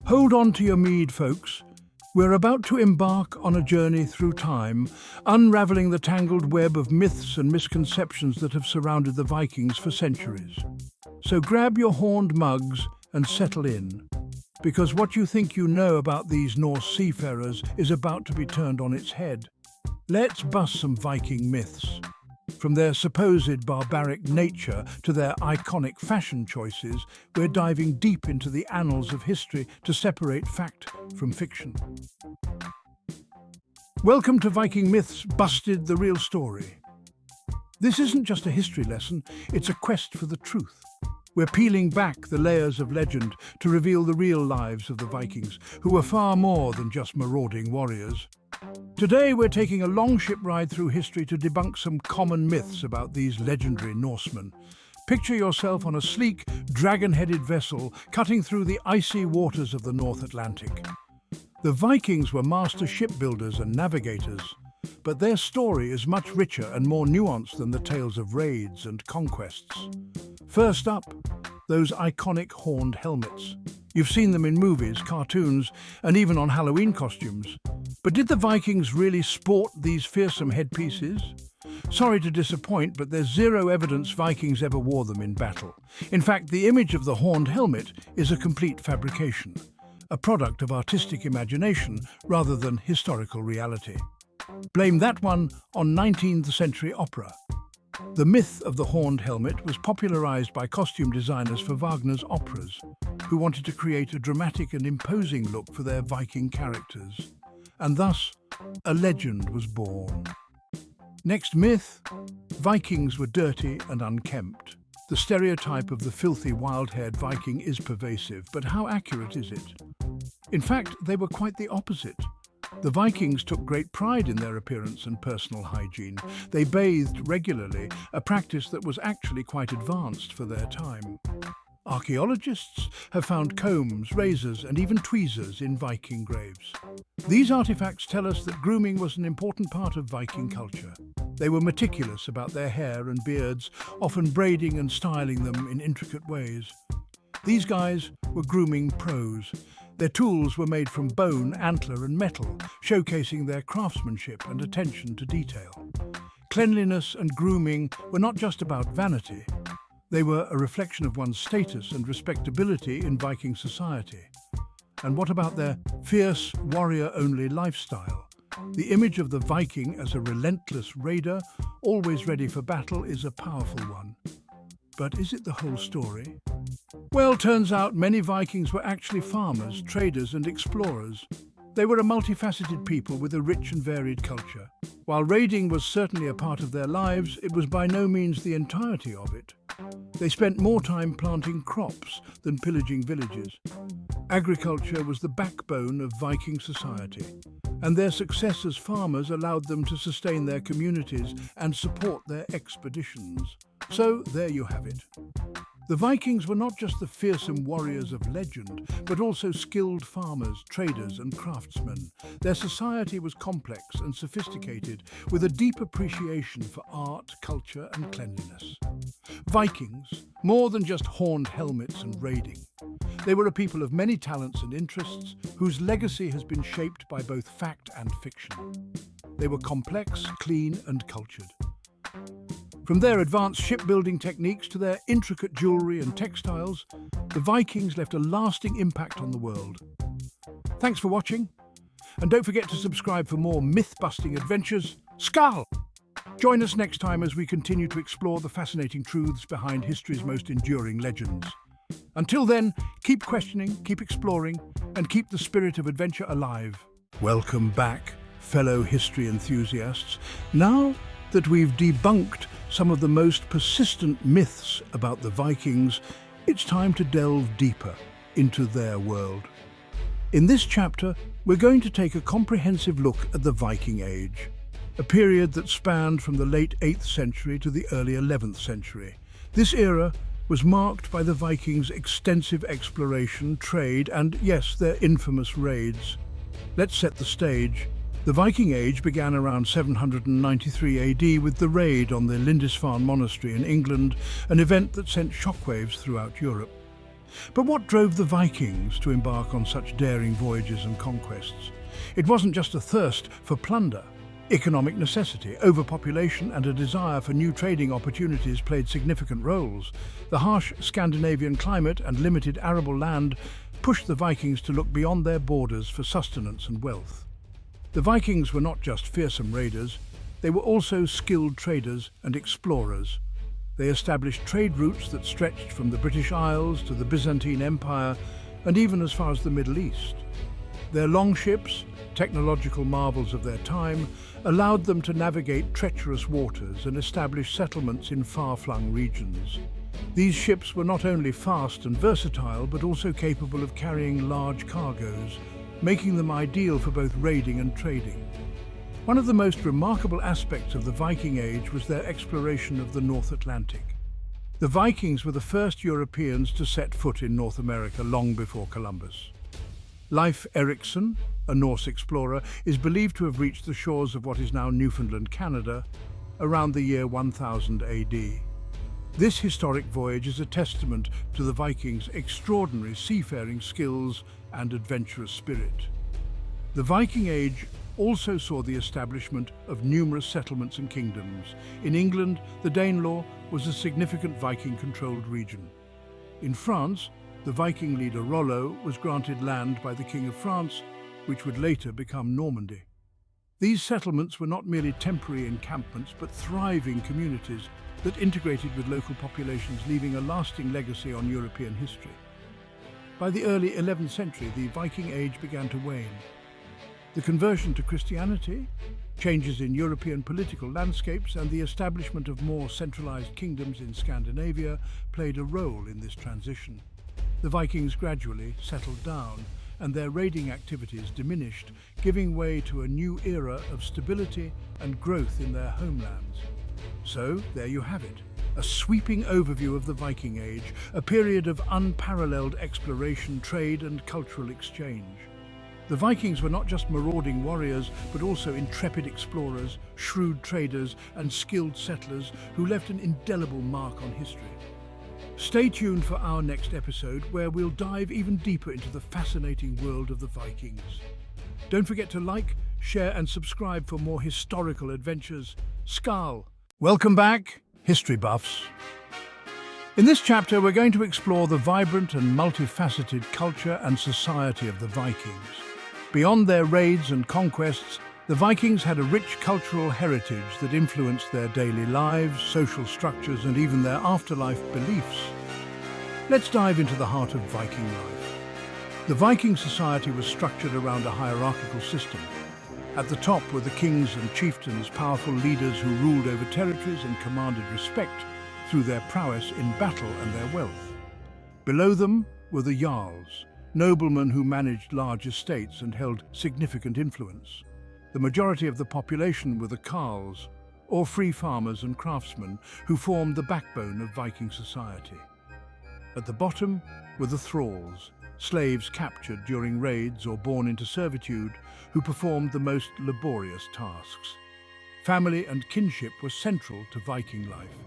Hold on to your mead, folks. We're about to embark on a journey through time, unraveling the tangled web of myths and misconceptions that have surrounded the Vikings for centuries. So grab your horned mugs and settle in, because what you think you know about these Norse seafarers is about to be turned on its head. Let's bust some Viking myths. From their supposed barbaric nature to their iconic fashion choices, we're diving deep into the annals of history to separate fact from fiction. Welcome to Viking Myths Busted, the Real Story. This isn't just a history lesson, it's a quest for the truth. We're peeling back the layers of legend to reveal the real lives of the Vikings, who were far more than just marauding warriors. Today we're taking a long ship ride through history to debunk some common myths about these legendary Norsemen. Picture yourself on a sleek, dragon-headed vessel cutting through the icy waters of the North Atlantic. The Vikings were master shipbuilders and navigators, but their story is much richer and more nuanced than the tales of raids and conquests. First up, those iconic horned helmets. You've seen them in movies, cartoons, and even on Halloween costumes. But did the Vikings really sport these fearsome headpieces? Sorry to disappoint, but there's zero evidence Vikings ever wore them in battle. In fact, the image of the horned helmet is a complete fabrication, a product of artistic imagination rather than historical reality. Blame that one on 19th century opera. The myth of the horned helmet was popularized by costume designers for Wagner's operas, who wanted to create a dramatic and imposing look for their Viking characters. And thus, a legend was born. Next myth: Vikings were dirty and unkempt. The stereotype of the filthy, wild-haired Viking is pervasive, but how accurate is it? In fact, they were quite the opposite. The Vikings took great pride in their appearance and personal hygiene. They bathed regularly, a practice that was actually quite advanced for their time. Archaeologists have found combs, razors, and even tweezers in Viking graves. These artifacts tell us that grooming was an important part of Viking culture. They were meticulous about their hair and beards, often braiding and styling them in intricate ways. These guys were grooming pros. Their tools were made from bone, antler, and metal, showcasing their craftsmanship and attention to detail. Cleanliness and grooming were not just about vanity. They were a reflection of one's status and respectability in Viking society. And what about their fierce, warrior-only lifestyle? The image of the Viking as a relentless raider, always ready for battle, is a powerful one. But is it the whole story? Well, turns out many Vikings were actually farmers, traders, and explorers. They were a multifaceted people with a rich and varied culture. While raiding was certainly a part of their lives, it was by no means the entirety of it. They spent more time planting crops than pillaging villages. Agriculture was the backbone of Viking society, and their success as farmers allowed them to sustain their communities and support their expeditions. So there you have it. The Vikings were not just the fearsome warriors of legend, but also skilled farmers, traders, and craftsmen. Their society was complex and sophisticated, with a deep appreciation for art, culture, and cleanliness. Vikings, more than just horned helmets and raiding. They were a people of many talents and interests, whose legacy has been shaped by both fact and fiction. They were complex, clean, and cultured. From their advanced shipbuilding techniques to their intricate jewelry and textiles, the Vikings left a lasting impact on the world. Thanks for watching, and don't forget to subscribe for more myth-busting adventures. Skål! Join us next time as we continue to explore the fascinating truths behind history's most enduring legends. Until then, keep questioning, keep exploring, and keep the spirit of adventure alive. Welcome back, fellow history enthusiasts. Now that we've debunked some of the most persistent myths about the Vikings, it's time to delve deeper into their world. In this chapter, we're going to take a comprehensive look at the Viking Age, a period that spanned from the late 8th century to the early 11th century. This era was marked by the Vikings' extensive exploration, trade, and, yes, their infamous raids. Let's set the stage. The Viking Age began around 793 AD with the raid on the Lindisfarne Monastery in England, an event that sent shockwaves throughout Europe. But what drove the Vikings to embark on such daring voyages and conquests? It wasn't just a thirst for plunder. Economic necessity, overpopulation, and a desire for new trading opportunities played significant roles. The harsh Scandinavian climate and limited arable land pushed the Vikings to look beyond their borders for sustenance and wealth. The Vikings were not just fearsome raiders, they were also skilled traders and explorers. They established trade routes that stretched from the British Isles to the Byzantine Empire and even as far as the Middle East. Their longships, technological marvels of their time, allowed them to navigate treacherous waters and establish settlements in far-flung regions. These ships were not only fast and versatile, but also capable of carrying large cargoes, making them ideal for both raiding and trading. One of the most remarkable aspects of the Viking Age was their exploration of the North Atlantic. The Vikings were the first Europeans to set foot in North America long before Columbus. Leif Erikson, a Norse explorer, is believed to have reached the shores of what is now Newfoundland, Canada, around the year 1000 AD. This historic voyage is a testament to the Vikings' extraordinary seafaring skills and adventurous spirit. The Viking Age also saw the establishment of numerous settlements and kingdoms. In England, the Danelaw was a significant Viking-controlled region. In France, the Viking leader Rollo was granted land by the King of France, which would later become Normandy. These settlements were not merely temporary encampments, but thriving communities that integrated with local populations, leaving a lasting legacy on European history. By the early 11th century, the Viking Age began to wane. The conversion to Christianity, changes in European political landscapes, and the establishment of more centralized kingdoms in Scandinavia played a role in this transition. The Vikings gradually settled down, and their raiding activities diminished, giving way to a new era of stability and growth in their homelands. So, there you have it, a sweeping overview of the Viking Age, a period of unparalleled exploration, trade, and cultural exchange. The Vikings were not just marauding warriors, but also intrepid explorers, shrewd traders, and skilled settlers who left an indelible mark on history. Stay tuned for our next episode, where we'll dive even deeper into the fascinating world of the Vikings. Don't forget to like, share, and subscribe for more historical adventures. Skål! Welcome back, history buffs. In this chapter, we're going to explore the vibrant and multifaceted culture and society of the Vikings. Beyond their raids and conquests, the Vikings had a rich cultural heritage that influenced their daily lives, social structures, and even their afterlife beliefs. Let's dive into the heart of Viking life. The Viking society was structured around a hierarchical system. At the top were the kings and chieftains, powerful leaders who ruled over territories and commanded respect through their prowess in battle and their wealth. Below them were the jarls, noblemen who managed large estates and held significant influence. The majority of the population were the carls, or free farmers and craftsmen, who formed the backbone of Viking society. At the bottom were the thralls, slaves captured during raids or born into servitude, who performed the most laborious tasks. Family and kinship were central to Viking life.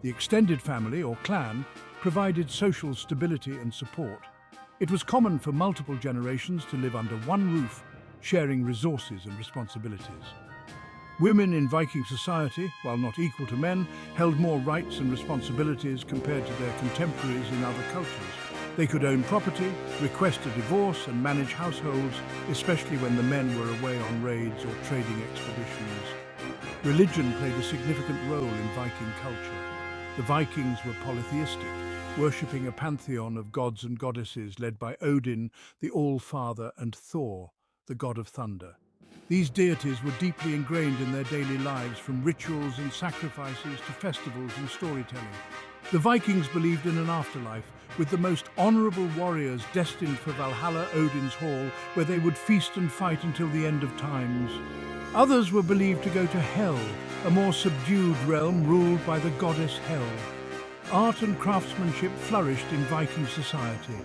The extended family, or clan, provided social stability and support. It was common for multiple generations to live under one roof, sharing resources and responsibilities. Women in Viking society, while not equal to men, held more rights and responsibilities compared to their contemporaries in other cultures. They could own property, request a divorce, and manage households, especially when the men were away on raids or trading expeditions. Religion played a significant role in Viking culture. The Vikings were polytheistic, worshipping a pantheon of gods and goddesses led by Odin, the All-Father, and Thor, the god of thunder. These deities were deeply ingrained in their daily lives, from rituals and sacrifices to festivals and storytelling. The Vikings believed in an afterlife, with the most honorable warriors destined for Valhalla, Odin's hall, where they would feast and fight until the end of times. Others were believed to go to Hel, a more subdued realm ruled by the goddess Hel. Art and craftsmanship flourished in Viking society.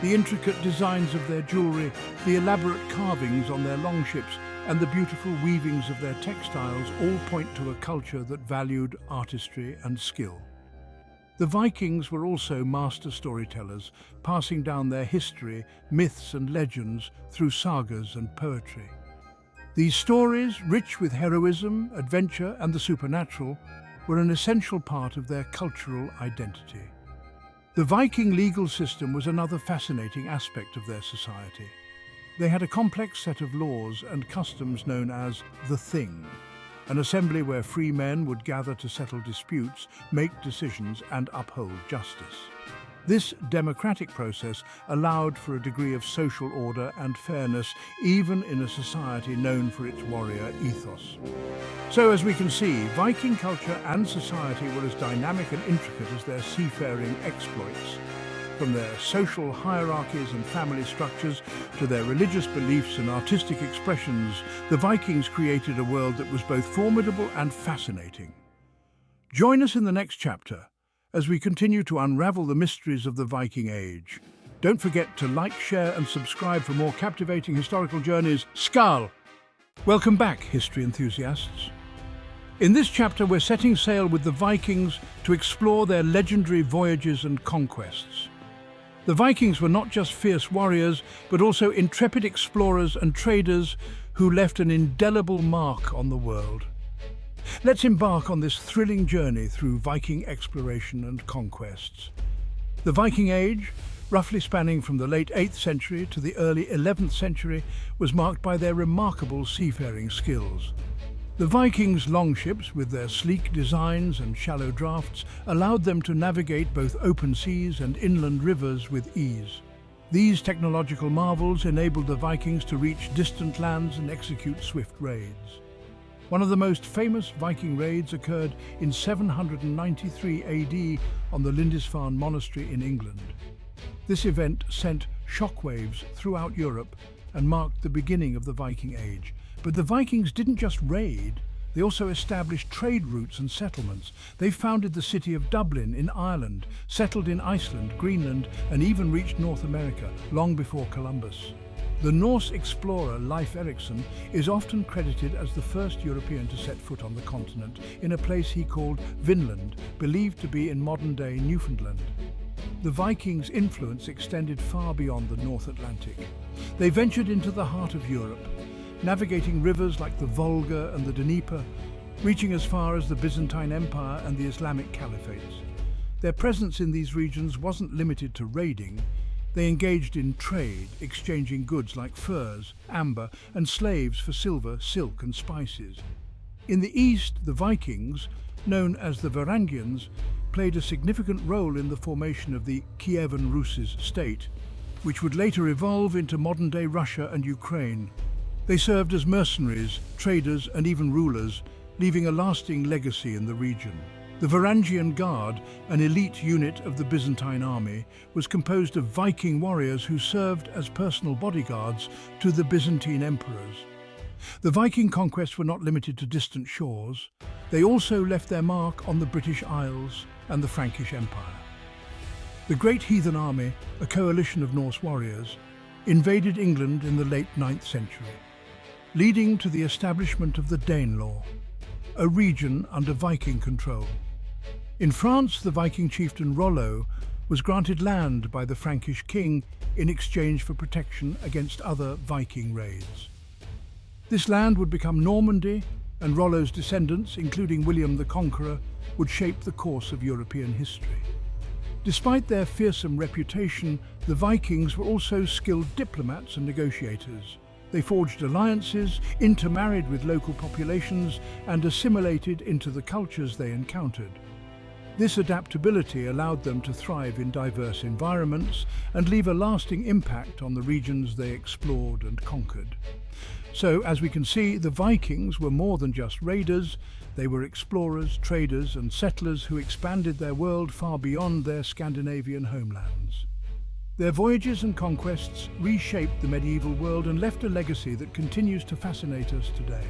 The intricate designs of their jewelry, the elaborate carvings on their longships, and the beautiful weavings of their textiles all point to a culture that valued artistry and skill. The Vikings were also master storytellers, passing down their history, myths and legends through sagas and poetry. These stories, rich with heroism, adventure and the supernatural, were an essential part of their cultural identity. The Viking legal system was another fascinating aspect of their society. They had a complex set of laws and customs known as the Thing, an assembly where free men would gather to settle disputes, make decisions, and uphold justice. This democratic process allowed for a degree of social order and fairness, even in a society known for its warrior ethos. So, as we can see, Viking culture and society were as dynamic and intricate as their seafaring exploits. From their social hierarchies and family structures to their religious beliefs and artistic expressions, the Vikings created a world that was both formidable and fascinating. Join us in the next chapter as we continue to unravel the mysteries of the Viking Age. Don't forget to like, share and subscribe for more captivating historical journeys. Skål! Welcome back, history enthusiasts. In this chapter, we're setting sail with the Vikings to explore their legendary voyages and conquests. The Vikings were not just fierce warriors, but also intrepid explorers and traders who left an indelible mark on the world. Let's embark on this thrilling journey through Viking exploration and conquests. The Viking Age, roughly spanning from the late 8th century to the early 11th century, was marked by their remarkable seafaring skills. The Vikings' longships, with their sleek designs and shallow drafts, allowed them to navigate both open seas and inland rivers with ease. These technological marvels enabled the Vikings to reach distant lands and execute swift raids. One of the most famous Viking raids occurred in 793 AD on the Lindisfarne Monastery in England. This event sent shockwaves throughout Europe and marked the beginning of the Viking Age. But the Vikings didn't just raid, they also established trade routes and settlements. They founded the city of Dublin in Ireland, settled in Iceland, Greenland, and even reached North America long before Columbus. The Norse explorer Leif Erikson is often credited as the first European to set foot on the continent, in a place he called Vinland, believed to be in modern-day Newfoundland. The Vikings' influence extended far beyond the North Atlantic. They ventured into the heart of Europe, navigating rivers like the Volga and the Dnieper, reaching as far as the Byzantine Empire and the Islamic Caliphates. Their presence in these regions wasn't limited to raiding. They engaged in trade, exchanging goods like furs, amber, and slaves for silver, silk, and spices. In the east, the Vikings, known as the Varangians, played a significant role in the formation of the Kievan Rus' state, which would later evolve into modern-day Russia and Ukraine. They served as mercenaries, traders, and even rulers, leaving a lasting legacy in the region. The Varangian Guard, an elite unit of the Byzantine army, was composed of Viking warriors who served as personal bodyguards to the Byzantine emperors. The Viking conquests were not limited to distant shores. They also left their mark on the British Isles and the Frankish Empire. The Great Heathen Army, a coalition of Norse warriors, invaded England in the late 9th century, leading to the establishment of the Danelaw, a region under Viking control. In France, the Viking chieftain Rollo was granted land by the Frankish king in exchange for protection against other Viking raids. This land would become Normandy, and Rollo's descendants, including William the Conqueror, would shape the course of European history. Despite their fearsome reputation, the Vikings were also skilled diplomats and negotiators. They forged alliances, intermarried with local populations, and assimilated into the cultures they encountered. This adaptability allowed them to thrive in diverse environments and leave a lasting impact on the regions they explored and conquered. So, as we can see, the Vikings were more than just raiders. They were explorers, traders, and settlers who expanded their world far beyond their Scandinavian homelands. Their voyages and conquests reshaped the medieval world and left a legacy that continues to fascinate us today.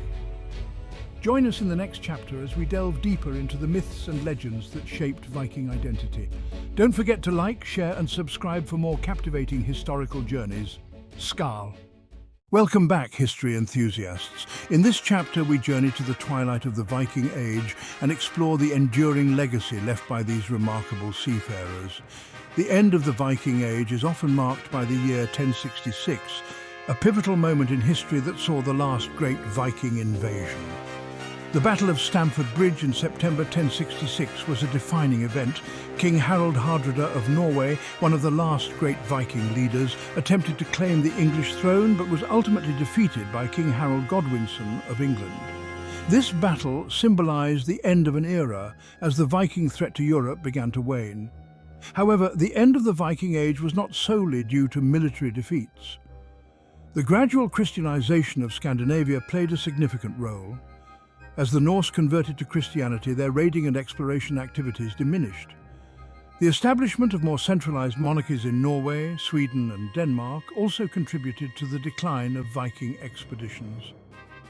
Join us in the next chapter as we delve deeper into the myths and legends that shaped Viking identity. Don't forget to like, share and subscribe for more captivating historical journeys. Skål! Welcome back, history enthusiasts. In this chapter, we journey to the twilight of the Viking Age and explore the enduring legacy left by these remarkable seafarers. The end of the Viking Age is often marked by the year 1066, a pivotal moment in history that saw the last great Viking invasion. The Battle of Stamford Bridge in September 1066 was a defining event. King Harald Hardrada of Norway, one of the last great Viking leaders, attempted to claim the English throne but was ultimately defeated by King Harold Godwinson of England. This battle symbolized the end of an era as the Viking threat to Europe began to wane. However, the end of the Viking Age was not solely due to military defeats. The gradual Christianization of Scandinavia played a significant role. As the Norse converted to Christianity, their raiding and exploration activities diminished. The establishment of more centralized monarchies in Norway, Sweden and Denmark also contributed to the decline of Viking expeditions.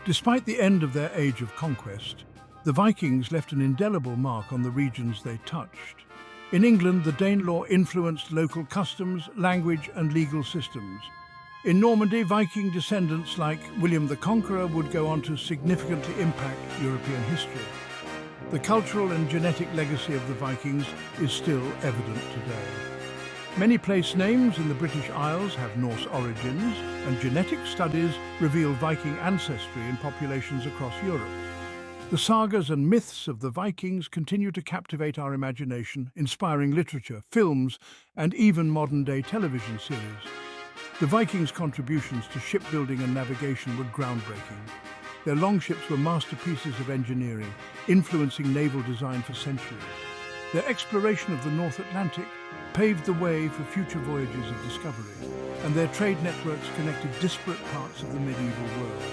Despite the end of their age of conquest, the Vikings left an indelible mark on the regions they touched. In England, the Danelaw influenced local customs, language and legal systems. In Normandy, Viking descendants like William the Conqueror would go on to significantly impact European history. The cultural and genetic legacy of the Vikings is still evident today. Many place names in the British Isles have Norse origins, and genetic studies reveal Viking ancestry in populations across Europe. The sagas and myths of the Vikings continue to captivate our imagination, inspiring literature, films, and even modern-day television series. The Vikings' contributions to shipbuilding and navigation were groundbreaking. Their longships were masterpieces of engineering, influencing naval design for centuries. Their exploration of the North Atlantic paved the way for future voyages of discovery, and their trade networks connected disparate parts of the medieval world.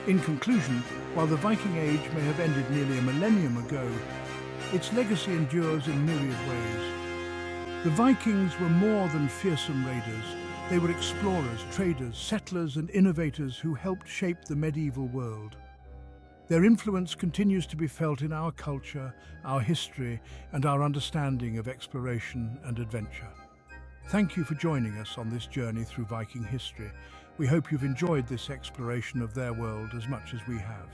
In conclusion, while the Viking Age may have ended nearly a millennium ago, its legacy endures in myriad ways. The Vikings were more than fearsome raiders. They were explorers, traders, settlers and innovators who helped shape the medieval world. Their influence continues to be felt in our culture, our history, and our understanding of exploration and adventure. Thank you for joining us on this journey through Viking history. We hope you've enjoyed this exploration of their world as much as we have.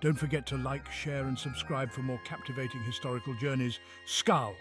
Don't forget to like, share, and subscribe for more captivating historical journeys. Skål!